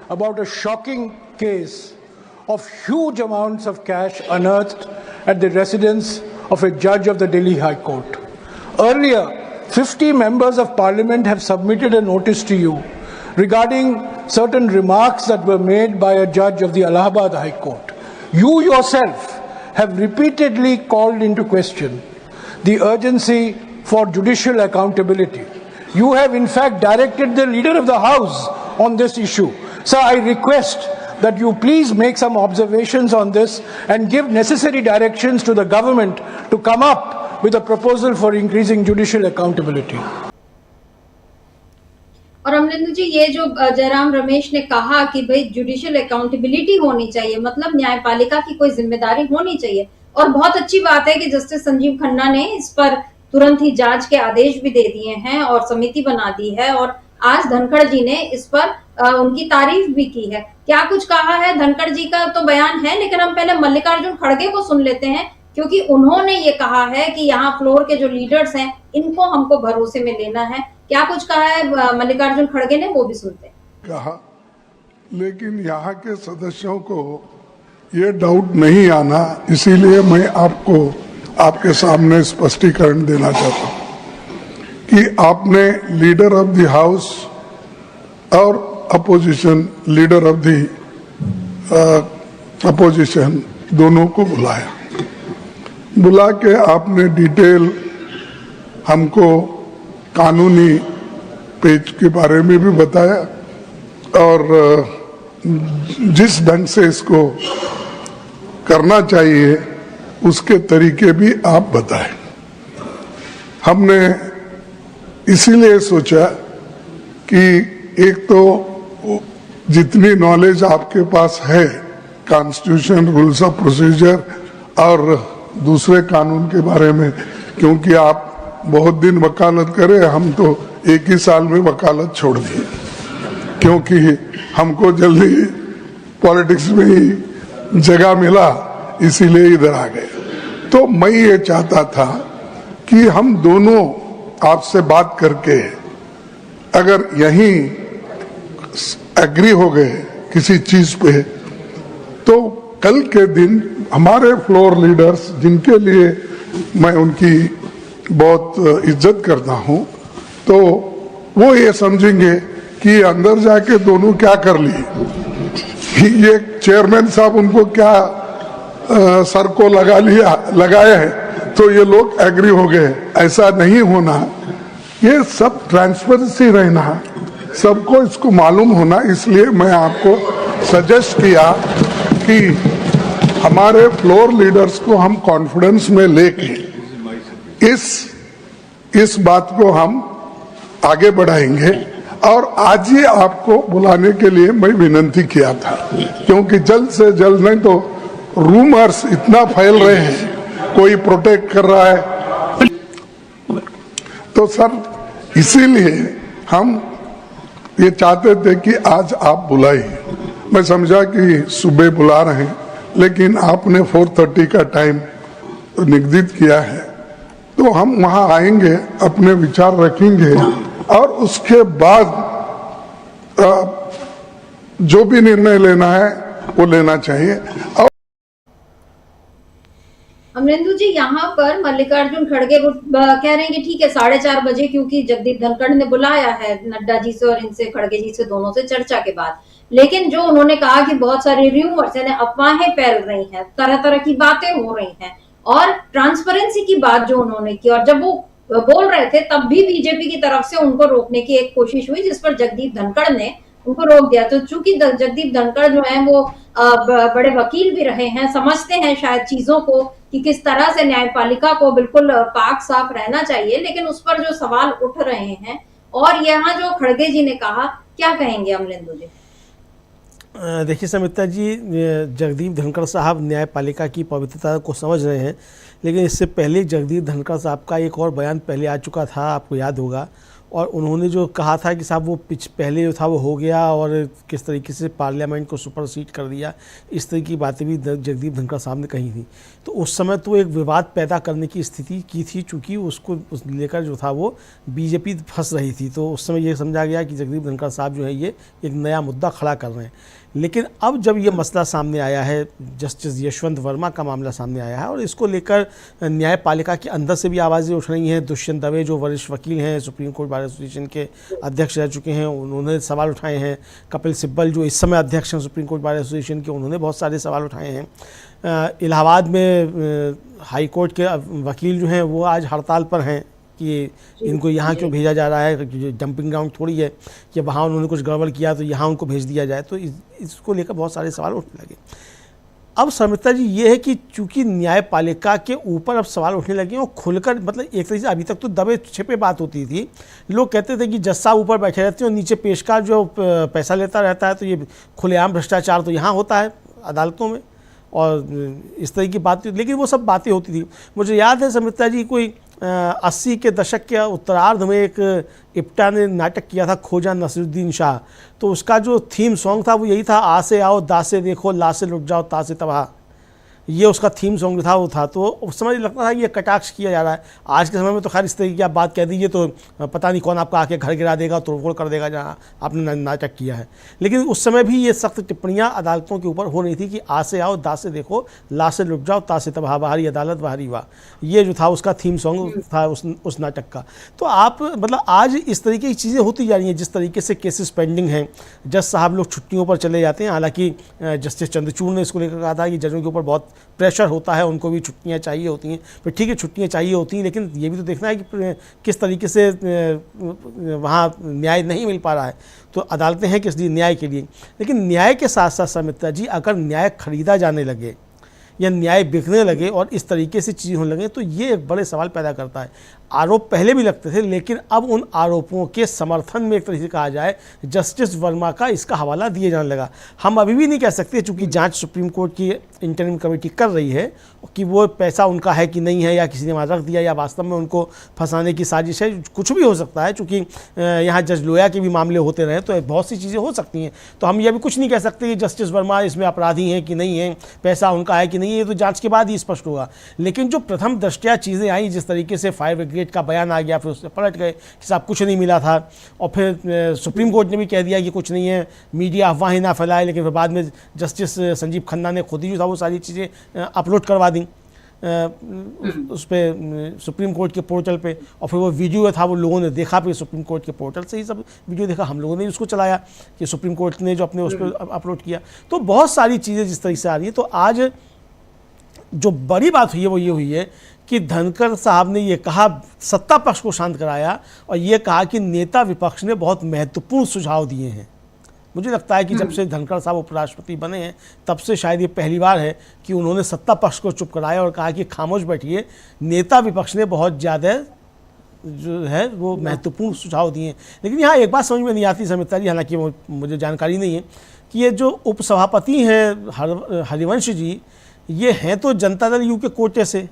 about a shocking case of huge amounts of cash unearthed at the residence of a judge of the Delhi High Court. Earlier, 50 members of parliament have submitted a notice to you regarding certain remarks that were made by a judge of the Allahabad High Court. You yourself have repeatedly called into question the urgency for judicial accountability. You have in fact directed the leader of the house on this issue. Sir, I request that you please make some observations on this and give necessary directions to the government to come up with a proposal for increasing judicial accountability. और अमरिंदर जी, ये जो जयराम रमेश ने कहा कि भाई जुडिशियल अकाउंटेबिलिटी होनी चाहिए, मतलब न्यायपालिका की कोई जिम्मेदारी होनी चाहिए, और बहुत अच्छी बात है कि जस्टिस संजीव खन्ना ने इस पर तुरंत ही जांच के आदेश भी दे दिए हैं और समिति बना दी है, और आज धनखड़ जी ने इस पर उनकी तारीफ भी की है। क्या कुछ कहा है? धनखड़ जी का तो बयान है, लेकिन हम पहले मल्लिकार्जुन खड़गे को सुन लेते हैं, क्योंकि उन्होंने ये कहा है कि यहाँ फ्लोर के जो लीडर्स हैं इनको हमको भरोसे में लेना है। क्या कुछ कहा है मल्लिकार्जुन खड़गे ने, वो भी सुनते हैं। कहा, लेकिन यहाँ के सदस्यों को ये डाउट नहीं आना, इसीलिए मैं आपको आपके सामने स्पष्टीकरण देना चाहता हूँ कि आपने लीडर ऑफ द हाउस और opposition leader of the opposition दोनों को बुला के आपने डिटेल हमको कानूनी पेज के बारे में भी बताया, और जिस ढंग से इसको करना चाहिए उसके तरीके भी आप बताएं। हमने इसीलिए सोचा कि एक तो जितनी नॉलेज आपके पास है कॉन्स्टिट्यूशन, रूल्स ऑफ प्रोसीजर और दूसरे कानून के बारे में, क्योंकि आप बहुत दिन वकालत करे, हम तो एक ही साल में वकालत छोड़ दी, क्योंकि हमको जल्दी पॉलिटिक्स में ही जगह मिला, इसीलिए इधर आ गए। तो मैं ये चाहता था कि हम दोनों आपसे बात करके अगर यहीं एग्री हो गए किसी चीज पे, तो कल के दिन हमारे फ्लोर लीडर्स, जिनके लिए मैं उनकी बहुत इज्जत करता हूं, तो वो ये समझेंगे कि अंदर जाके दोनों क्या कर लिए। ये चेयरमैन साहब उनको क्या सर को लगाया है, तो ये लोग एग्री हो गए। ऐसा नहीं होना, ये सब ट्रांसपेरेंसी रहना, सबको इसको मालूम होना। इसलिए मैं आपको सजेस्ट किया कि हमारे फ्लोर लीडर्स को हम कॉन्फिडेंस में लेके इस बात को हम आगे बढ़ाएंगे। और आज ही आपको बुलाने के लिए मैं विनती किया था, क्योंकि जल्द से जल्द, नहीं तो रूमर्स इतना फैल रहे हैं, कोई प्रोटेक्ट कर रहा है। तो सर, इसीलिए हम ये चाहते थे कि आज आप बुलाइए। मैं समझा कि सुबह बुला रहे हैं, लेकिन आपने 4:30 का टाइम निर्धारित किया है, तो तो हम वहां आएंगे, अपने विचार रखेंगे और उसके बाद जो भी निर्णय लेना है वो लेना चाहिए। और अमरेंदु जी, यहाँ पर मल्लिकार्जुन खड़गे वो कह रहे हैं कि ठीक है 4:30 बजे, क्योंकि जगदीप धनखड़ ने बुलाया है नड्डा जी से और इनसे, खड़गे जी से, दोनों से चर्चा के बाद। लेकिन जो उन्होंने कहा कि बहुत सारी र्यूमर्स यानी अफवाहें फैल रही हैं, तरह तरह की बातें हो रही हैं, और ट्रांसपेरेंसी की बात जो उन्होंने की, और जब वो बोल रहे थे तब भी बीजेपी की तरफ से उनको रोकने की एक कोशिश हुई, जिस पर जगदीप धनखड़ ने उनको रोक दिया। तो चूंकि जगदीप धनखड़ जो है वो बड़े वकील भी रहे हैं, समझते हैं शायद चीजों को कि किस तरह से न्यायपालिका को बिल्कुल पाक साफ रहना चाहिए, लेकिन उस पर जो सवाल उठ रहे हैं, और यहाँ जो खड़गे जी ने कहा, क्या कहेंगे अमरेंदु जी? देखिए समिता जी, जगदीप धनखड़ साहब न्यायपालिका की पवित्रता को समझ रहे हैं, लेकिन इससे पहले जगदीप धनखड़ साहब का एक और बयान पहले आ चुका था, आपको याद होगा, और उन्होंने जो कहा था कि साहब वो पहले जो था वो हो गया और किस तरीके से पार्लियामेंट को सुपरसीड कर दिया, इस तरह की बातें भी जगदीप धनखड़ साहब ने कही थी। तो उस समय तो एक विवाद पैदा करने की स्थिति की थी, चूँकि उसको लेकर जो था वो बीजेपी फंस रही थी। तो उस समय ये समझा गया कि जगदीप धनखड़ साहब जो है ये एक नया मुद्दा खड़ा कर रहे हैं। लेकिन अब जब ये मसला सामने आया है, जस्टिस यशवंत वर्मा का मामला सामने आया है, और इसको लेकर न्यायपालिका के अंदर से भी आवाज़ें उठ रही हैं। दुष्यंत दवे जो वरिष्ठ वकील हैं, सुप्रीम कोर्ट बार एसोसिएशन के अध्यक्ष रह चुके हैं, उन्होंने सवाल उठाए हैं। कपिल सिब्बल जो इस समय अध्यक्ष हैं सुप्रीम कोर्ट बार एसोसिएशन के, उन्होंने बहुत सारे सवाल उठाए हैं। इलाहाबाद में हाई कोर्ट के वकील जो हैं वो आज हड़ताल पर हैं कि इनको यहाँ क्यों भेजा जा रहा है, डंपिंग ग्राउंड थोड़ी है कि वहाँ उन्होंने कुछ गड़बड़ किया तो यहाँ उनको भेज दिया जाए। तो इसको लेकर बहुत सारे सवाल उठने लगे। अब समिता जी ये है कि चूंकि न्यायपालिका के ऊपर अब सवाल उठने लगे और खुलकर, मतलब एक तरीके से अभी तक तो दबे छिपे बात होती थी, लोग कहते थे कि जज साहब ऊपर बैठे रहते हैं और नीचे पेशकार जो पैसा लेता रहता है, तो ये खुलेआम भ्रष्टाचार तो यहाँ होता है अदालतों में, और इस तरह की बात, लेकिन वो सब बातें होती थी। मुझे याद है समिता जी, कोई 80 के दशक के उत्तरार्ध में एक इप्टा ने नाटक किया था खोजा नसीरुद्दीन शाह, तो उसका जो थीम सॉन्ग था वो यही था, आ से आओ दा से देखो ला से लुट जाओ ता से तबाह। ये उसका थीम सॉन्ग था, वो था। तो उस समय लगता था कि ये कटाक्ष किया जा रहा है। आज के समय में तो खैर इस तरीके की आप बात कह दीजिए तो पता नहीं कौन आपका आके घर गिरा देगा, तोड़फोड़ कर देगा जहाँ आपने नाटक किया है। लेकिन उस समय भी ये सख्त टिप्पणियाँ अदालतों के ऊपर हो रही थी कि आ से आओ दा से देखो ला से लुट जाओ ता से तबाह, बाहरी अदालत बाहरी वाह, ये जो था उसका थीम सॉन्ग था उस नाटक का। तो आप मतलब आज इस तरीके की चीज़ें होती जा रही हैं। जिस तरीके से केसेस पेंडिंग हैं, जज साहब लोग छुट्टियों पर चले जाते हैं। हालांकि जस्टिस चंद्रचूड़ ने इसको लेकर कहा था कि जजों के ऊपर बहुत प्रेशर होता है, उनको भी छुट्टियां चाहिए होती हैं। फिर ठीक है, छुट्टियां चाहिए होती हैं, लेकिन ये भी तो देखना है कि किस तरीके से वहाँ न्याय नहीं मिल पा रहा है। तो अदालतें हैं किस लिए? न्याय के लिए। लेकिन न्याय के साथ साथ समिता जी, अगर न्याय खरीदा जाने लगे या न्याय बिकने लगे और इस तरीके से चीज़ होने लगे, तो ये एक बड़े सवाल पैदा करता है। आरोप पहले भी लगते थे, लेकिन अब उन आरोपों के समर्थन में एक तरीके से कहा जाए, जस्टिस वर्मा का इसका हवाला दिए जाने लगा। हम अभी भी नहीं कह सकते, चूंकि जांच सुप्रीम कोर्ट की इंटरिम कमेटी कर रही है, कि वो पैसा उनका है कि नहीं है, या किसी ने वहाँ रख दिया, या वास्तव में उनको फंसाने की साजिश है। कुछ भी हो सकता है, चूँकि यहाँ जज लोया के भी मामले होते रहे, तो बहुत सी चीज़ें हो सकती हैं। तो हम ये भी कुछ नहीं कह सकते कि जस्टिस वर्मा इसमें अपराधी हैं कि नहीं हैं, पैसा उनका है कि नहीं है, ये तो जाँच के बाद ही स्पष्ट होगा। लेकिन जो प्रथम दृष्टया चीज़ें आई, जिस तरीके से फायर ब्रिगेड का बयान आ गया, फिर उससे पलट गए कि साहब कुछ नहीं मिला था, और फिर सुप्रीम कोर्ट ने भी कह दिया कि कुछ नहीं है, मीडिया अफवाहें ना फैलाए। लेकिन फिर बाद में जस्टिस संजीव खन्ना ने खुद ही जो था वो सारी चीज़ें अपलोड करवा दी उस पर सुप्रीम कोर्ट के पोर्टल पे, और फिर वो वीडियो था वो लोगों ने देखा, फिर सुप्रीम कोर्ट के पोर्टल से ही सब वीडियो देखा, हम लोगों ने उसको चलाया कि सुप्रीम कोर्ट ने जो अपने उस पर अपलोड किया। तो बहुत सारी चीज़ें जिस तरीके से आ रही है। तो आज जो बड़ी बात हुई है वो ये हुई है कि धनखड़ साहब ने ये कहा, सत्ता पक्ष को शांत कराया, और ये कहा कि नेता विपक्ष ने बहुत महत्वपूर्ण सुझाव दिए हैं। मुझे लगता है कि जब से धनखड़ साहब उपराष्ट्रपति बने हैं, तब से शायद ये पहली बार है कि उन्होंने सत्ता पक्ष को चुप कराया और कहा कि खामोश बैठिए, नेता विपक्ष ने बहुत ज़्यादा जो है वो महत्वपूर्ण सुझाव दिए हैं। लेकिन यहाँ एक बात समझ में नहीं आती समिता जी, हालांकि मुझे जानकारी नहीं है, कि ये जो उपसभापति हैं हरिवंश जी, ये हैं तो जनता दल यू के कोटे से,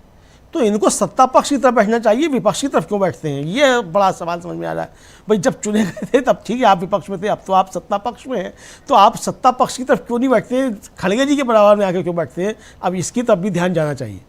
तो इनको सत्ता पक्ष की तरफ बैठना चाहिए, विपक्ष की तरफ क्यों बैठते हैं? ये बड़ा सवाल समझ में आ रहा है। भाई जब चुने गए थे तब ठीक है आप विपक्ष में थे, अब तो आप सत्ता पक्ष में हैं, तो आप सत्ता पक्ष की तरफ क्यों नहीं बैठते हैं? खड़गे जी के बराबर में आके क्यों बैठते हैं? अब इसकी तरफ भी ध्यान जाना चाहिए।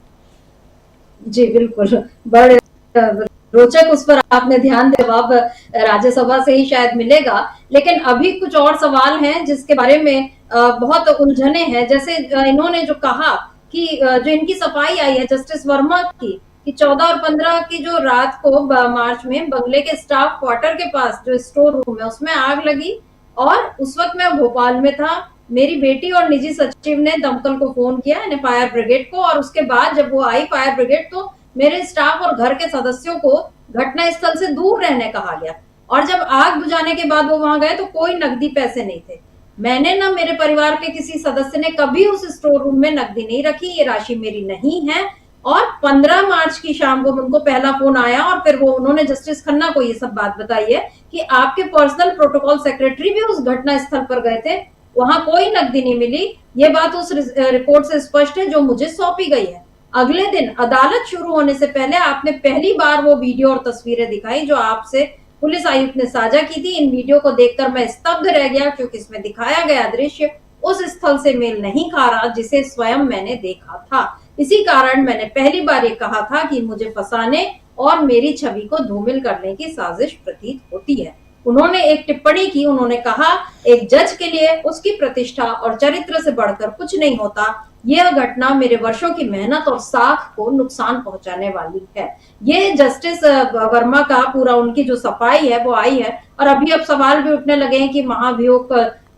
जी बिल्कुल, बड़े रोचक, उस पर आपने ध्यान दिया, जवाब राज्यसभा से ही शायद मिलेगा। लेकिन अभी कुछ और सवाल हैं जिसके बारे में बहुत उलझने हैं। जैसे इन्होंने जो कहा कि जो इनकी सफाई आई है जस्टिस वर्मा की, कि 14 और 15 की जो रात को मार्च में बंगले के स्टाफ क्वार्टर के पास जो स्टोर रूम है उसमें आग लगी, और उस वक्त मैं भोपाल में था। मेरी बेटी और निजी सचिव ने दमकल को फोन किया, यानी फायर ब्रिगेड को, और उसके बाद जब वो आई फायर ब्रिगेड तो मेरे स्टाफ और घर के सदस्यों को घटना स्थल से दूर रहने कहा गया। और जब आग बुझाने के बाद वो वहां गए तो कोई नकदी पैसे नहीं थे। मैंने ना मेरे परिवार के किसी सदस्य ने कभी उस स्टोर रूम में नकदी नहीं रखी, ये राशि मेरी नहीं है। और 15 मार्च की शाम को उनको पहला फोन आया और फिर वो उन्होंने जस्टिस खन्ना को ये सब बात बताई है कि आपके पर्सनल प्रोटोकॉल सेक्रेटरी भी उस घटना स्थल पर गए थे, वहां कोई नकदी नहीं मिली। ये बात उस रिपोर्ट से स्पष्ट है जो मुझे सौंपी गई है। अगले दिन अदालत शुरू होने से पहले आपने पहली बार वो वीडियो और तस्वीरें दिखाई जो आपसे पुलिस आयुक्त ने साझा की थी। इन वीडियो को देखकर मैं स्तब्ध रह गया, क्योंकि इसमें दिखाया गया दृश्य उस स्थल से मेल नहीं खा रहा जिसे स्वयं मैंने देखा था। इसी कारण मैंने पहली बार ये कहा था कि मुझे फंसाने और मेरी छवि को धूमिल करने की साजिश प्रतीत होती है। उन्होंने एक टिप्पणी की, उन्होंने कहा एक जज के लिए उसकी प्रतिष्ठा और चरित्र से बढ़कर कुछ नहीं होता। यह घटना मेरे वर्षों की मेहनत और साख को नुकसान पहुंचाने वाली है। ये जस्टिस वर्मा का पूरा उनकी जो सफाई है वो आई है। और अभी अब सवाल भी उठने लगे हैं कि महाभियोग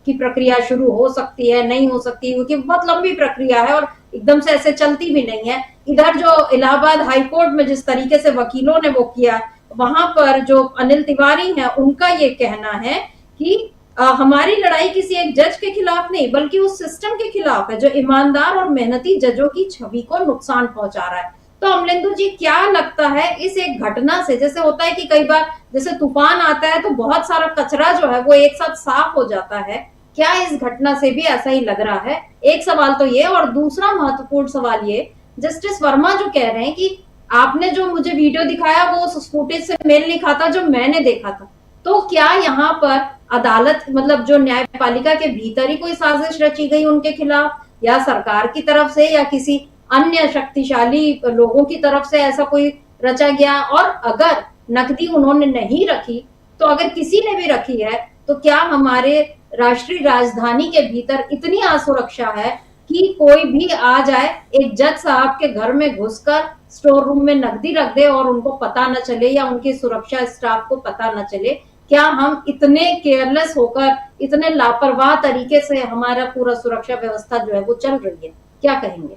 की प्रक्रिया शुरू हो सकती है, नहीं हो सकती, क्योंकि बहुत लंबी प्रक्रिया है और एकदम से ऐसे चलती भी नहीं है। इधर जो इलाहाबाद हाईकोर्ट में जिस तरीके से वकीलों ने वो किया, वहां पर जो अनिल तिवारी हैं उनका ये कहना है कि हमारी लड़ाई किसी एक जज के खिलाफ नहीं बल्कि उस सिस्टम के खिलाफ है जो ईमानदार और मेहनती जजों की छवि को नुकसान पहुंचा रहा है। तो अमलेंदु जी, क्या लगता है इस एक घटना से, जैसे होता है कि कई बार जैसे तूफान आता है तो बहुत सारा कचरा जो है वो एक साथ साफ हो जाता है, क्या इस घटना से भी ऐसा ही लग रहा है? एक सवाल तो ये, और दूसरा महत्वपूर्ण सवाल ये, जस्टिस वर्मा जो कह रहे हैं कि आपने जो मुझे वीडियो दिखाया वो उस फुटेज से मेल नहीं खाता जो मैंने देखा था, तो क्या यहाँ पर अदालत मतलब जो न्यायपालिका के भीतर ही कोई साजिश रची गई उनके खिलाफ, या सरकार की तरफ से या किसी अन्य शक्तिशाली लोगों की तरफ से ऐसा कोई रचा गया? और अगर नकदी उन्होंने नहीं रखी तो अगर किसी ने भी रखी है तो क्या हमारे राष्ट्रीय राजधानी के भीतर इतनी असुरक्षा है कि कोई भी आ जाए, एक जज साहब के घर में घुसकर स्टोर रूम में नकदी रख दे और उनको पता न चले या उनकी सुरक्षा स्टाफ को पता न चले? क्या हम इतने केयरलेस होकर, इतने लापरवाह तरीके से हमारा पूरा सुरक्षा व्यवस्था जो है वो चल रही है? क्या कहेंगे?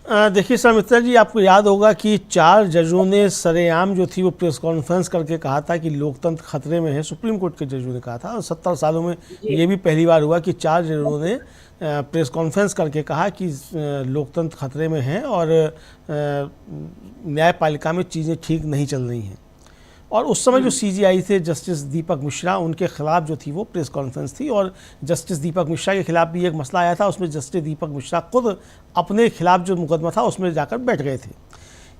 देखिए समित्रा जी, आपको याद होगा कि 4 जजों ने सरेआम जो थी वो प्रेस कॉन्फ्रेंस करके कहा था कि लोकतंत्र खतरे में है। सुप्रीम कोर्ट के जजों ने कहा था, और 70 सालों में ये भी पहली बार हुआ कि 4 जजों ने प्रेस कॉन्फ्रेंस करके कहा कि लोकतंत्र खतरे में है और न्यायपालिका में चीज़ें ठीक नहीं चल रही हैं। और उस समय जो CJI थे जस्टिस दीपक मिश्रा, उनके खिलाफ जो थी वो प्रेस कॉन्फ्रेंस थी, और जस्टिस दीपक मिश्रा के खिलाफ भी एक मसला आया था। उसमें जस्टिस दीपक मिश्रा खुद अपने खिलाफ जो मुकदमा था उसमें जाकर बैठ गए थे।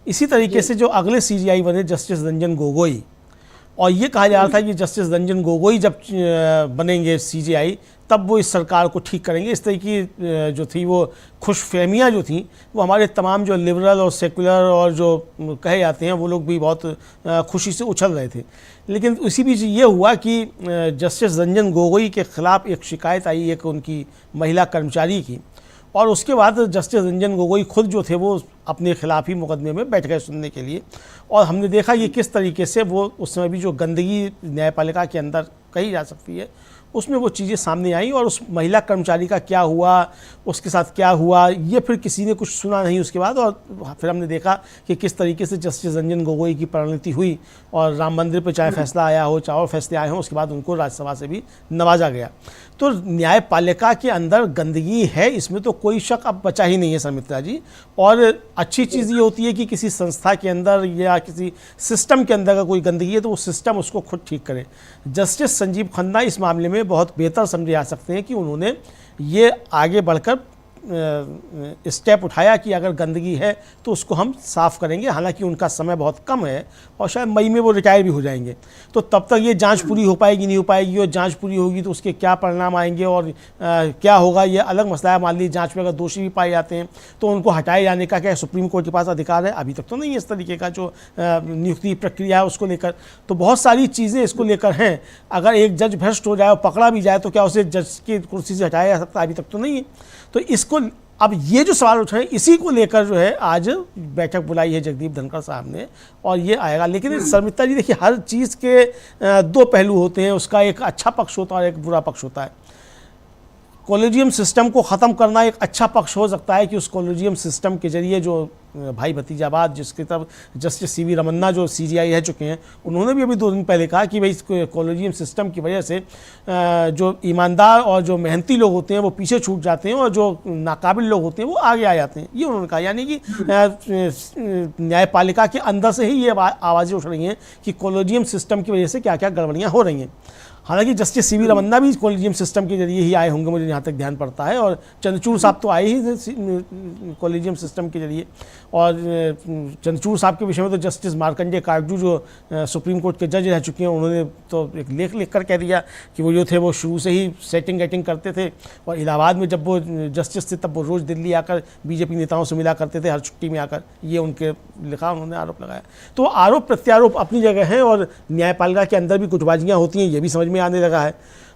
इसी तरीके से जो अगले CJI बने जस्टिस रंजन गोगोई, और ये कहा जा रहा था कि जस्टिस रंजन गोगोई जब बनेंगे CJI तब वो इस सरकार को ठीक करेंगे। इस तरह की जो थी वो खुशफहमियाँ जो थी वो हमारे तमाम जो लिबरल और सेकुलर और जो कहे जाते हैं वो लोग भी बहुत खुशी से उछल रहे थे। लेकिन इसी बीच ये हुआ कि जस्टिस रंजन गोगोई के ख़िलाफ़ एक शिकायत आई एक उनकी महिला कर्मचारी की, और उसके बाद जस्टिस रंजन गोगोई खुद जो थे वो अपने खिलाफ ही मुकदमे में बैठ गए सुनने के लिए। और हमने देखा कि किस तरीके से वो उस समय भी जो गंदगी न्यायपालिका के अंदर कही जा सकती है उसमें वो चीज़ें सामने आई, और उस महिला कर्मचारी का क्या हुआ, उसके साथ क्या हुआ, ये फिर किसी ने कुछ सुना नहीं उसके बाद। और फिर हमने देखा कि किस तरीके से जस्टिस रंजन गोगोई की परिणति हुई, और राम मंदिर पर चाहे फैसला आया हो, चाहे और फैसले आए हों, उसके बाद उनको राज्यसभा से भी नवाजा गया। तो न्यायपालिका के अंदर गंदगी है, इसमें तो कोई शक अब बचा ही नहीं है समित्रा जी। और अच्छी चीज़ ये होती है कि किसी संस्था के अंदर या किसी सिस्टम के अंदर अगर कोई गंदगी है तो वो सिस्टम उसको खुद ठीक करे। जस्टिस संजीव खन्ना इस मामले में बहुत बेहतर समझे जा सकते हैं कि उन्होंने ये आगे बढ़कर स्टेप उठाया कि अगर गंदगी है तो उसको हम साफ़ करेंगे। हालांकि उनका समय बहुत कम है और शायद मई में वो रिटायर भी हो जाएंगे, तो तब तक ये जांच पूरी हो पाएगी नहीं हो पाएगी, और जांच पूरी होगी तो उसके क्या परिणाम आएंगे और क्या होगा ये अलग मसला है। मान लीजिए जांच में अगर दोषी भी पाए जाते हैं तो उनको हटाए जाने का क्या सुप्रीम कोर्ट के पास अधिकार है? अभी तक तो नहीं है इस तरीके का जो नियुक्ति प्रक्रिया है उसको लेकर। तो बहुत सारी चीज़ें इसको लेकर हैं। अगर एक जज भ्रष्ट हो जाए और पकड़ा भी जाए तो क्या उसे जज की कुर्सी से हटाया जा सकता है? अभी तक तो नहीं है। तो इसको अब ये जो सवाल उठ रहे हैं इसी को लेकर जो है आज बैठक बुलाई है जगदीप धनखड़ साहब ने, और ये आएगा। लेकिन शर्मिष्ठा जी देखिए, हर चीज़ के दो पहलू होते हैं, उसका एक अच्छा पक्ष होता है और एक बुरा पक्ष होता है। कॉलेजियम सिस्टम को ख़त्म करना एक अच्छा पक्ष हो सकता है कि उस कॉलेजियम सिस्टम के जरिए जो भाई भतीजावाद, जिसके तब जस्टिस सीवी रमन्ना जो सीजीआई रह चुके हैं, उन्होंने भी अभी 2 दिन पहले कहा कि भाई इस कॉलेजियम सिस्टम की वजह से जो ईमानदार और जो मेहनती लोग होते हैं वो पीछे छूट जाते हैं और जो नाकाबिल लोग होते हैं वो आगे आ जाते हैं। ये उन्होंने कहा, यानी कि न्यायपालिका के अंदर से ही ये आवाज़ें उठ रही हैं कि कॉलेजियम सिस्टम की वजह से क्या क्या गड़बड़ियाँ हो रही हैं। हालांकि जस्टिस सीवी रमन्ना भी कॉलेजियम सिस्टम के जरिए ही आए होंगे, मुझे यहाँ तक ध्यान पड़ता है, और चंद्रचूड़ साहब तो आए ही थे कॉलेजियम सिस्टम के जरिए। और चंद्रचूड़ साहब के विषय में तो जस्टिस मार्कंडेय काटजू जो सुप्रीम कोर्ट के जज रह चुके हैं, उन्होंने तो एक लेख लिख कर कह दिया कि वो जो थे वो शुरू से ही सेटिंग गेटिंग करते थे, और इलाहाबाद में जब वो जस्टिस थे तब वो रोज़ दिल्ली आकर बीजेपी नेताओं से मिला करते थे हर छुट्टी में आकर। ये उनके लिखा, उन्होंने आरोप लगाया। तो आरोप प्रत्यारोप अपनी जगह हैं और न्यायपालिका के अंदर भी गुटबाजियाँ होती हैं, ये भी समझ में आने लगा है।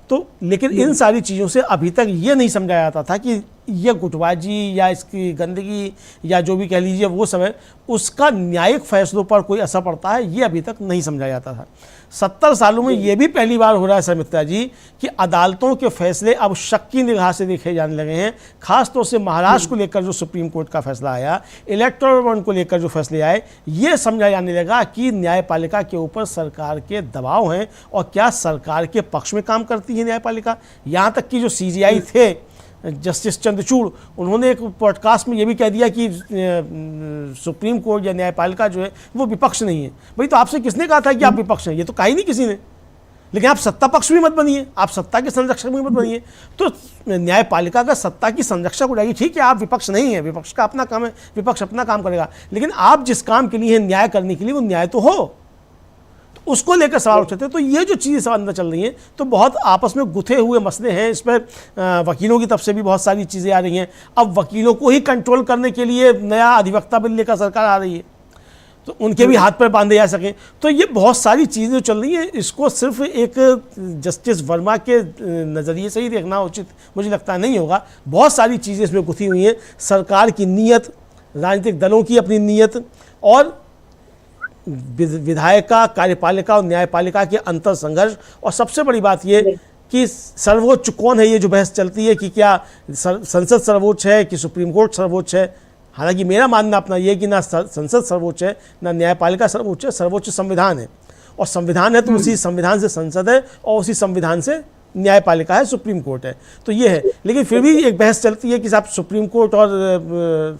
तो लेकिन इन सारी चीज़ों से अभी तक ये नहीं समझा जाता था कि यह गुटबाजी या इसकी गंदगी या जो भी कह लीजिए वो सब है, उसका न्यायिक फैसलों पर कोई असर पड़ता है, ये अभी तक नहीं समझा जाता था। 70 सालों में ये भी पहली बार हो रहा है शर्मिष्ठा जी कि अदालतों के फैसले अब शक की निगाह से देखे जाने लगे हैं। खासतौर से महाराष्ट्र को लेकर जो सुप्रीम कोर्ट का फैसला आया, इलेक्टोरल बॉन्ड को लेकर जो फैसले आए, ये समझा जाने लगा कि न्यायपालिका के ऊपर सरकार के दबाव हैं और क्या सरकार के पक्ष में काम करती है न्यायपालिका। यहाँ तक कि जो सीजीआई थे जस्टिस चंद्रचूड़, उन्होंने एक पॉडकास्ट में ये भी कह दिया कि सुप्रीम कोर्ट या न्यायपालिका जो है वो विपक्ष नहीं है। भाई तो आपसे किसने कहा था कि आप विपक्ष हैं? ये तो कहा ही नहीं किसी ने। लेकिन आप सत्ता पक्ष भी मत बनिए, आप सत्ता के संरक्षक भी मत बनिए। तो न्यायपालिका का सत्ता की संरक्षक हो जाएगी, ठीक है, आप विपक्ष नहीं है, विपक्ष का अपना काम है, विपक्ष अपना काम करेगा, लेकिन आप जिस काम के लिए न्याय करने के लिए वो न्याय तो हो, उसको लेकर सवाल उठते हैं। तो ये जो चीज़ें अंदर चल रही हैं तो बहुत आपस में गुथे हुए मसले हैं। इस पर वकीलों की तरफ से भी बहुत सारी चीज़ें आ रही हैं। अब वकीलों को ही कंट्रोल करने के लिए नया अधिवक्ता बिल लेकर सरकार आ रही है, तो उनके भी हाथ पर बांधे जा सकें। तो ये बहुत सारी चीज़ें चल रही हैं। इसको सिर्फ एक जस्टिस वर्मा के नज़रिए से ही देखना उचित मुझे लगता नहीं होगा। बहुत सारी चीज़ें इसमें गुथी हुई हैं। सरकार की नीयत, राजनीतिक दलों की अपनी नीयत, और विधायिका, कार्यपालिका और न्यायपालिका के अंतर संघर्ष, और सबसे बड़ी बात ये कि सर्वोच्च कौन है। ये जो बहस चलती है कि क्या संसद सर्वोच्च है कि सुप्रीम कोर्ट सर्वोच्च है, हालांकि मेरा मानना अपना ये कि ना संसद सर्वोच्च है ना न्यायपालिका सर्वोच्च है, सर्वोच्च संविधान है, और संविधान है तो उसी संविधान से संसद है और उसी संविधान से न्यायपालिका है, सुप्रीम कोर्ट है। तो ये है। लेकिन फिर भी एक बहस चलती है कि साहब सुप्रीम कोर्ट और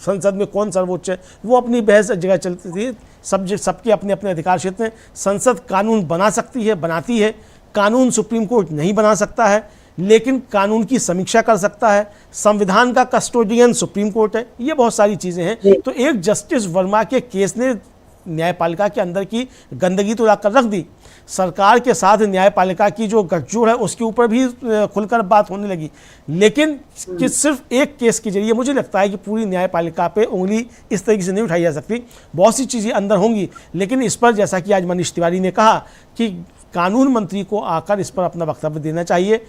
संसद में कौन सर्वोच्च है, वो अपनी बहस जगह चलती है। सबके अपने अपने अधिकार क्षेत्र हैं। संसद कानून बना सकती है, बनाती है, कानून सुप्रीम कोर्ट नहीं बना सकता है, लेकिन कानून की समीक्षा कर सकता है। संविधान का कस्टोडियन सुप्रीम कोर्ट है। ये बहुत सारी चीज़ें हैं। तो एक जस्टिस वर्मा के केस ने न्यायपालिका के अंदर की गंदगी तो लाकर रख दी। सरकार के साथ न्यायपालिका की जो गठजोड़ है उसके ऊपर भी खुलकर बात होने लगी। लेकिन कि सिर्फ एक केस के जरिए मुझे लगता है कि पूरी न्यायपालिका पे उंगली इस तरीके से नहीं उठाई जा सकती। बहुत सी चीज़ें अंदर होंगी, लेकिन इस पर जैसा कि आज मनीष तिवारी ने कहा कि कानून मंत्री को आकर इस पर अपना वक्तव्य देना चाहिए।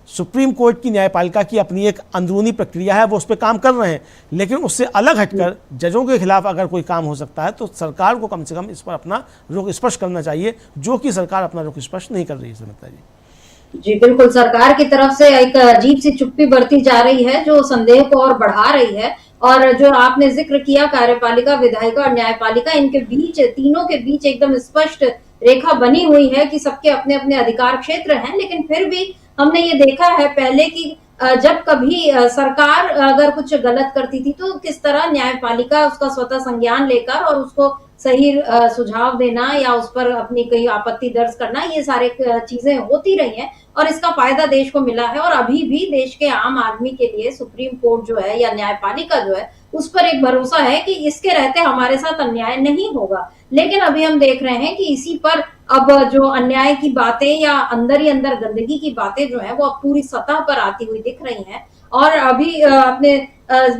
सुप्रीम कोर्ट की न्यायपालिका की अपनी एक अंदरूनी प्रक्रिया है, वो उस पर काम कर रहे हैं, लेकिन उससे अलग हटकर जजों के खिलाफ अगर कोई काम हो सकता है तो सरकार को कम से कम इस पर अपना रुख स्पष्ट करना चाहिए, जो कि सरकार अपना रुख स्पष्ट नहीं कर रही है। समझता जी जी बिल्कुल, सरकार की तरफ से एक अजीब सी चुप्पी बरती जा रही है जो संदेह को और बढ़ा रही है। और जो आपने जिक्र किया कार्यपालिका, विधायिका और न्यायपालिका, इनके बीच, तीनों के बीच एकदम स्पष्ट रेखा बनी हुई है कि सबके अपने अपने अधिकार क्षेत्र हैं। लेकिन फिर भी हमने ये देखा है पहले कि जब कभी सरकार अगर कुछ गलत करती थी तो किस तरह न्यायपालिका उसका स्वतः संज्ञान लेकर और उसको सही सुझाव देना या उस पर अपनी कहीं आपत्ति दर्ज करना, ये सारे चीजें होती रही हैं और इसका फायदा देश को मिला है। और अभी भी देश के आम आदमी के लिए सुप्रीम कोर्ट जो है या न्यायपालिका जो है उस पर एक भरोसा है कि इसके रहते हमारे साथ अन्याय नहीं होगा। लेकिन अभी हम देख रहे हैं कि इसी पर अब जो अन्याय की बातें या अंदर ही अंदर गंदगी की बातें जो है वो अब पूरी सतह पर आती हुई दिख रही हैं। और अभी आपने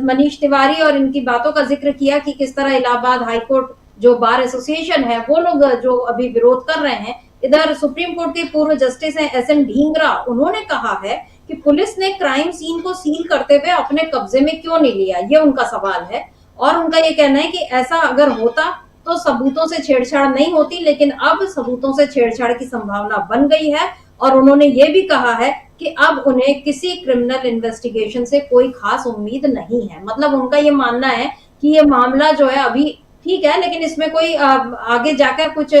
मनीष तिवारी और इनकी बातों का जिक्र किया कि किस तरह इलाहाबाद हाईकोर्ट जो बार एसोसिएशन है वो लोग जो अभी विरोध कर रहे हैं। इधर सुप्रीम कोर्ट के पूर्व जस्टिस हैं एसएन ढींगरा, उन्होंने कहा है कि पुलिस ने क्राइम सीन को सील करते हुए अपने कब्जे में क्यों नहीं लिया, ये उनका सवाल है। और उनका ये कहना है कि ऐसा अगर होता तो सबूतों से छेड़छाड़ नहीं होती, लेकिन अब सबूतों से छेड़छाड़ की संभावना बन गई है। और उन्होंने ये भी कहा है कि अब उन्हें किसी क्रिमिनल इन्वेस्टिगेशन से कोई खास उम्मीद नहीं है। मतलब उनका ये मानना है कि ये मामला जो है अभी ठीक है, लेकिन इसमें कोई आगे जाकर कुछ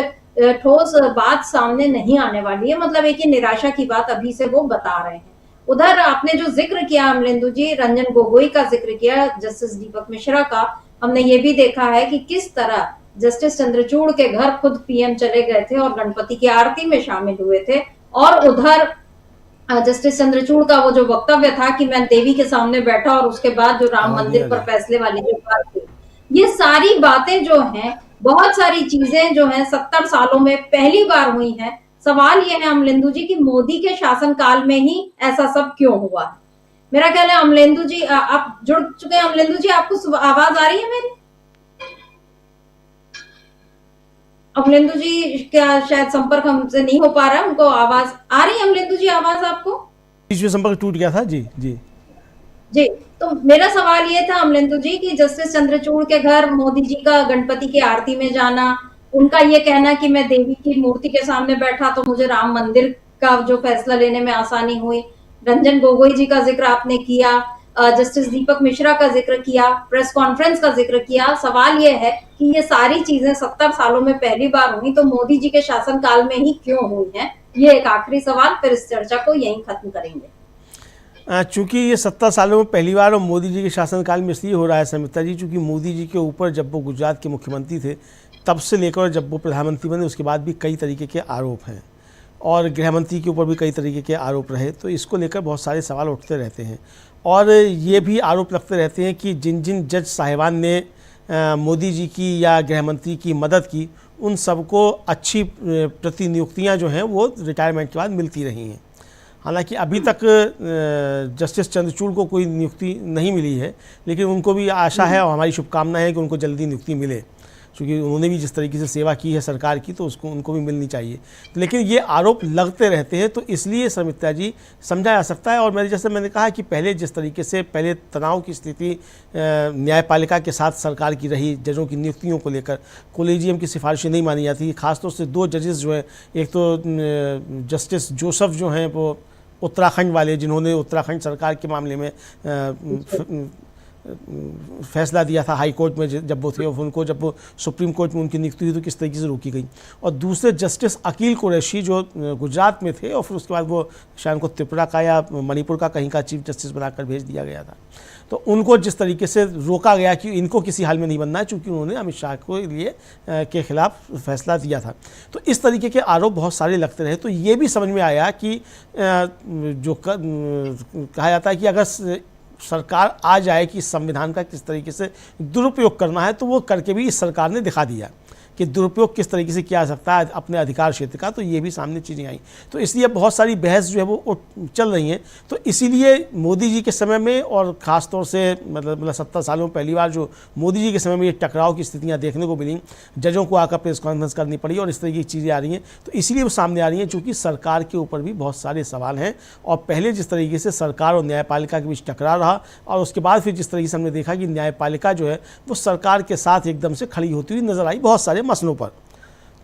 ठोस बात सामने नहीं आने वाली है। मतलब एक ही निराशा की बात अभी से वो बता रहे हैं। उधर आपने जो जिक्र किया अमलेंदु जी, रंजन गोगोई का जिक्र किया, जस्टिस दीपक मिश्रा का, हमने ये भी देखा है कि किस तरह जस्टिस चंद्रचूड़ के घर खुद पीएम चले गए थे और गणपति की आरती में शामिल हुए थे। और उधर जस्टिस चंद्रचूड़ का वो जो वक्तव्य था कि मैं देवी के सामने बैठा और उसके बाद जो राम मंदिर पर फैसले वाली जो बात थी, ये सारी बातें जो हैं, बहुत सारी चीजें जो हैं 70 सालों में पहली बार हुई हैं। सवाल ये है अमलेंदु जी कि मोदी के शासनकाल में ही ऐसा सब क्यों हुआ। मेरा ख्याल है अमलेंदु जी आप जुड़ चुके हैं। अमलेंदु जी आपको आवाज आ रही है मेरी? अमलेंदु जी क्या शायद संपर्क हमसे नहीं हो पा रहा है, उनको आवाज आ रही है? अमलेंदु जी आवाज आपको? बीच में संपर्क टूट गया था। जी जी जी, तो मेरा सवाल ये था अमलेंदु जी कि जस्टिस चंद्रचूड़ के घर मोदी जी का गणपति की आरती में जाना, उनका ये कहना कि मैं देवी की मूर्ति के सामने बैठा तो मुझे राम मंदिर का जो फैसला लेने में आसानी हुई, रंजन गोगोई जी का जिक्र आपने किया, जस्टिस दीपक मिश्रा का जिक्र किया, प्रेस कॉन्फ्रेंस का जिक्र किया। सवाल ये है कि ये सारी चीजें 70 सालों में पहली बार हुई तो मोदी जी के शासनकाल में ही क्यों हुई है? ये एक आखिरी सवाल, फिर इस चर्चा को यहीं खत्म करेंगे। चूँकि ये 70 सालों में पहली बार और मोदी जी के शासनकाल में इसलिए हो रहा है समिता जी, चूँकि मोदी जी के ऊपर जब वो गुजरात के मुख्यमंत्री थे तब से लेकर जब वो प्रधानमंत्री बने उसके बाद भी कई तरीके के आरोप हैं और गृह मंत्री के ऊपर भी कई तरीके के आरोप रहे, तो इसको लेकर बहुत सारे सवाल उठते रहते हैं। और ये भी आरोप लगते रहते हैं कि जिन जिन जज साहिबान ने मोदी जी की या गृह मंत्री की मदद की, उन सबको अच्छी प्रतिनियुक्तियाँ जो हैं वो रिटायरमेंट के बाद मिलती रही हैं। हालांकि अभी तक जस्टिस चंद्रचूड़ को कोई नियुक्ति नहीं मिली है, लेकिन उनको भी आशा है और हमारी शुभकामनाएं है कि उनको जल्दी नियुक्ति मिले, क्योंकि उन्होंने भी जिस तरीके से सेवा की है सरकार की तो उसको उनको भी मिलनी चाहिए। लेकिन ये आरोप लगते रहते हैं, तो इसलिए समिता जी समझा जा सकता है। और मैंने कहा कि पहले जिस तरीके से पहले तनाव की स्थिति न्यायपालिका के साथ सरकार की रही, जजों की नियुक्तियों को लेकर कोलेजियम की सिफारिशें नहीं मानी जाती, खासतौर से 2 जजेस जो हैं, एक तो जस्टिस जोसेफ जो हैं वो उत्तराखंड वाले, जिन्होंने उत्तराखंड सरकार के मामले में फैसला दिया था हाई कोर्ट में जब वो थे, उनको जब वो सुप्रीम कोर्ट में उनकी नियुक्ति हुई तो किस तरीके से रोकी गई। और दूसरे जस्टिस अकील कुरैशी जो गुजरात में थे और फिर उसके बाद वो शायद उनको त्रिपुरा का या मणिपुर का कहीं का चीफ जस्टिस बनाकर भेज दिया गया था, तो उनको जिस तरीके से रोका गया कि इनको किसी हाल में नहीं बनना है, चूँकि उन्होंने अमित शाह को लिए के खिलाफ फैसला दिया था। तो इस तरीके के आरोप बहुत सारे लगते रहे। तो ये भी समझ में आया कि जो कहा जाता है कि अगर सरकार आ जाए कि संविधान का किस तरीके से दुरुपयोग करना है, तो वो करके भी इस सरकार ने दिखा दिया कि दुरुपयोग किस तरीके से किया जा सकता है अपने अधिकार क्षेत्र का। तो ये भी सामने चीज़ें आई, तो इसलिए बहुत सारी बहस जो है वो चल रही हैं। तो इसीलिए मोदी जी के समय में और ख़ास तौर से मतलब 70 सालों में पहली बार जो मोदी जी के समय में ये टकराव की स्थितियां देखने को मिली, जजों को आकर प्रेस कॉन्फ्रेंस करनी पड़ी और इस तरह की चीज़ें आ रही हैं, तो इसीलिए वो सामने आ रही हैं चूँकि सरकार के ऊपर भी बहुत सारे सवाल हैं। और पहले जिस तरीके से सरकार और न्यायपालिका के बीच टकराव रहा और उसके बाद फिर जिस तरीके से हमने देखा कि न्यायपालिका जो है वो सरकार के साथ एकदम से खड़ी होती हुई नजर आई बहुत सारे मसलों पर,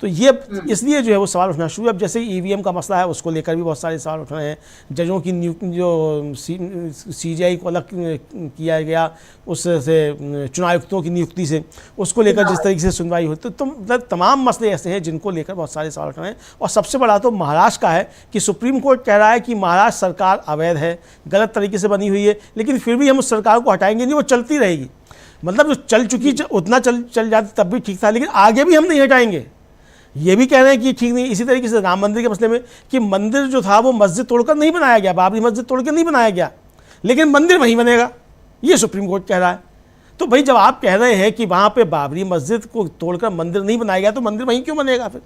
तो ये इसलिए जो है वो सवाल उठना शुरू। अब जैसे ईवीएम का मसला है, उसको लेकर भी बहुत सारे सवाल उठ रहे हैं। जजों की जो सीजीआई को अलग किया गया उससे चुनाव आयुक्तों की नियुक्ति से, उसको लेकर जिस तरीके से सुनवाई होती, तो मतलब तमाम मसले ऐसे हैं जिनको लेकर बहुत सारे सवाल उठ रहे हैं। और सबसे बड़ा तो महाराष्ट्र का है कि सुप्रीम कोर्ट कह रहा है कि महाराष्ट्र सरकार अवैध है, गलत तरीके से बनी हुई है, लेकिन फिर भी हम उस सरकार को हटाएंगे नहीं, वो चलती रहेगी। मतलब जो चल चुकी उतना चल जाती तब भी ठीक था, लेकिन आगे भी हम नहीं हटाएंगे। ये भी कह रहे हैं कि ठीक नहीं। इसी तरीके से राम मंदिर के मसले में कि मंदिर जो था वो मस्जिद तोड़कर नहीं बनाया गया, बाबरी मस्जिद तोड़कर नहीं बनाया गया, लेकिन मंदिर वहीं बनेगा, ये सुप्रीम कोर्ट कह रहा है। तो भाई जब आप कह रहे हैं कि वहाँ पे बाबरी मस्जिद को तोड़कर मंदिर नहीं बनाया गया, तो मंदिर वहीं क्यों बनेगा फिर?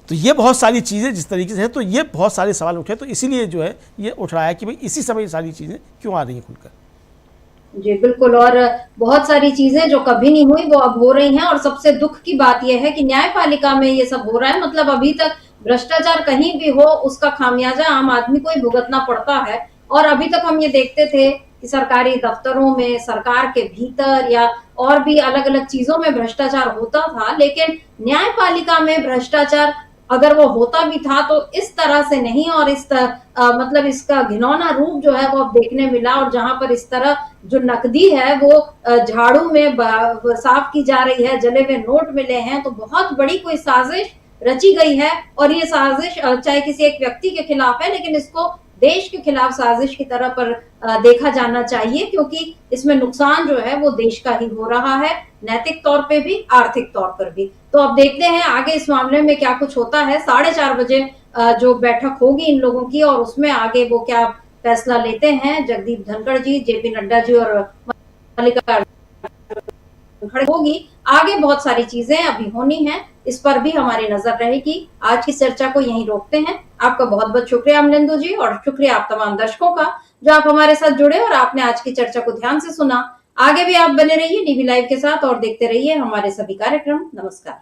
तो ये बहुत सारी चीज़ें जिस तरीके से हैं, तो ये बहुत सारे सवाल उठे, तो इसीलिए जो है ये उठ रहा है कि भाई इसी समय ये सारी चीज़ें क्यों आ रही हैं खुलकर। जी बिल्कुल, और बहुत सारी चीजें जो कभी नहीं हुई वो अब हो रही हैं। और सबसे दुख की बात यह है कि न्यायपालिका में ये सब हो रहा है। मतलब अभी तक भ्रष्टाचार कहीं भी हो उसका खामियाजा आम आदमी को ही भुगतना पड़ता है। और अभी तक हम ये देखते थे कि सरकारी दफ्तरों में, सरकार के भीतर या और भी अलग अलग चीजों में भ्रष्टाचार होता था, लेकिन न्यायपालिका में भ्रष्टाचार अगर वो होता भी था तो इस तरह से नहीं, और मतलब इसका घिनौना रूप जो है वो अब देखने मिला। और जहां पर इस तरह जो नकदी है वो झाड़ू में साफ की जा रही है, जले हुए नोट मिले हैं, तो बहुत बड़ी कोई साजिश रची गई है। और ये साजिश चाहे किसी एक व्यक्ति के खिलाफ है, लेकिन इसको देश के खिलाफ साजिश की तरह पर देखा जाना चाहिए, क्योंकि इसमें नुकसान जो है वो देश का ही हो रहा है, नैतिक तौर पे भी, आर्थिक तौर पर भी। तो अब देखते हैं आगे इस मामले में क्या कुछ होता है। 4:30 बजे जो बैठक होगी इन लोगों की, और उसमें आगे वो क्या फैसला लेते हैं। जगदीप धनखड़ जी, जेपी नड्डा जी और मल्लिकार्जुन होगी। आगे बहुत सारी चीजें अभी होनी है, इस पर भी हमारी नजर रहेगी। आज की चर्चा को यहीं रोकते हैं। आपका बहुत बहुत शुक्रिया अमलेंदु जी, और शुक्रिया आप तमाम दर्शकों का जो आप हमारे साथ जुड़े और आपने आज की चर्चा को ध्यान से सुना। आगे भी आप बने रहिए डीवी लाइव के साथ और देखते रहिए हमारे सभी कार्यक्रम। नमस्कार।